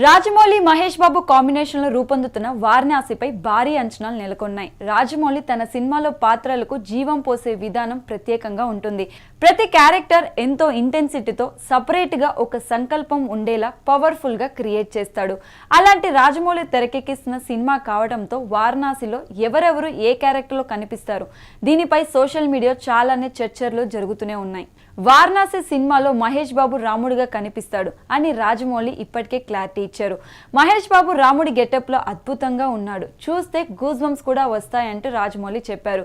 Rajamouli Mahesh Babu combination లో రూపొందుతున్న వారణాసిపై భారీ అంచనాలు నెలకొన్నాయి. రాజమౌళి తన సినిమాలో పాత్రలకు జీవం పోసే విధానం ప్రత్యేకంగా ఉంటుంది. ప్రతి క్యారెక్టర్ ఎంతో ఇంటెన్సిటీతో సపరేట్ గా ఒక సంకల్పం ఉండేలా పవర్ఫుల్ గా క్రియేట్ చేస్తాడు. అలాంటి రాజమౌళి తెరకెక్కిస్తున్న సినిమా కావడంతో వారణాసిలో ఎవరెవరు ఏ క్యారెక్టర్ లో కనిపిస్తారు, దీనిపై సోషల్ మీడియా చాలానే చర్చలు జరుగుతూనే ఉన్నాయి. వారణాసి సినిమాలో మహేష్ బాబు రాముడిగా కనిపిస్తాడు అని రాజమౌళి ఇప్పటికే క్లారిటీ ఇచ్చారు. మహేష్ బాబు రాముడి గెటప్ లో అద్భుతంగా ఉన్నాడు, చూస్తే గూస్ బంప్స్ కూడా వస్తాయంటూ రాజమౌళి చెప్పారు.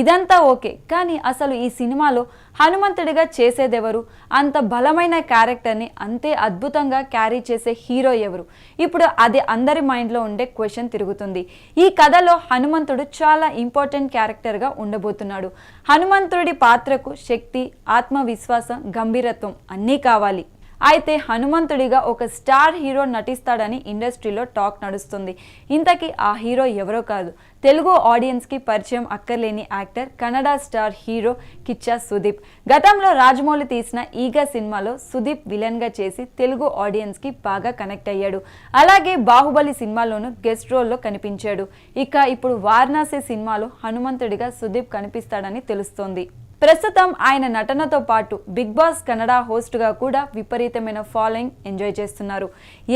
ఇదంతా ఓకే, కానీ అసలు ఈ సినిమాలో హనుమంతుడిగా చేసేదెవరు? అంత బలమైన క్యారెక్టర్ని అంతే అద్భుతంగా క్యారీ చేసే హీరో ఎవరు? ఇప్పుడు అది అందరి మైండ్లో ఉండే క్వశ్చన్ తిరుగుతుంది. ఈ కథలో హనుమంతుడు చాలా ఇంపార్టెంట్ క్యారెక్టర్గా ఉండబోతున్నాడు. హనుమంతుడి పాత్రకు శక్తి, ఆత్మవిశ్వాసం, గంభీరత్వం అన్నీ కావాలి. అయితే హనుమంతుడిగా ఒక స్టార్ హీరో నటిస్తాడని ఇండస్ట్రీలో టాక్ నడుస్తుంది. ఇంతకీ ఆ హీరో ఎవరో కాదు, తెలుగు ఆడియన్స్కి పరిచయం అక్కర్లేని actor, Kannada star hero Kichcha Sudeep. గతంలో రాజమౌళి తీసిన ఈగ సినిమాలో సుదీప్ విలన్గా చేసి తెలుగు ఆడియన్స్కి బాగా కనెక్ట్ అయ్యాడు. అలాగే బాహుబలి సినిమాలోనూ గెస్ట్ రోల్లో కనిపించాడు. ఇక ఇప్పుడు వారణాసి సినిమాలో హనుమంతుడిగా సుదీప్ కనిపిస్తాడని తెలుస్తోంది. ప్రస్తుతం ఆయన నటనతో పాటు బిగ్ బాస్ కన్నడ హోస్ట్గా కూడా విపరీతమైన ఫాలోయింగ్ ఎంజాయ్ చేస్తున్నారు.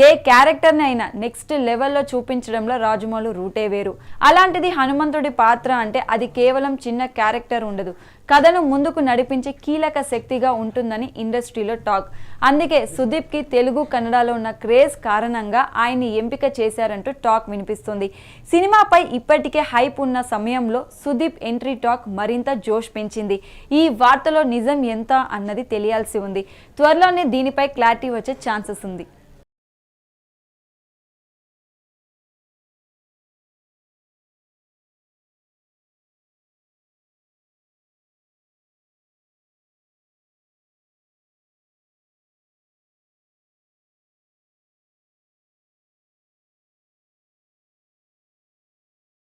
ఏ క్యారెక్టర్ని అయినా నెక్స్ట్ లెవెల్లో చూపించడంలో రాజమౌళి రూటే వేరు. అలాంటిది హనుమంతుడి పాత్ర అంటే అది కేవలం చిన్న క్యారెక్టర్ ఉండదు, కథను ముందుకు నడిపించే కీలక శక్తిగా ఉంటుందని ఇండస్ట్రీలో టాక్. అందుకే సుదీప్కి తెలుగు కన్నడలో ఉన్న క్రేజ్ కారణంగా ఆయన్ని ఎంపిక చేశారంటూ టాక్ వినిపిస్తుంది. సినిమాపై ఇప్పటికే హైప్ ఉన్న సమయంలో సుదీప్ ఎంట్రీ టాక్ మరింత జోష్ పెంచింది. ఈ వార్తలో నిజం ఎంత అన్నది తెలియాల్సి ఉంది. త్వరలోనే దీనిపై క్లారిటీ వచ్చే ఛాన్సెస్ ఉంది.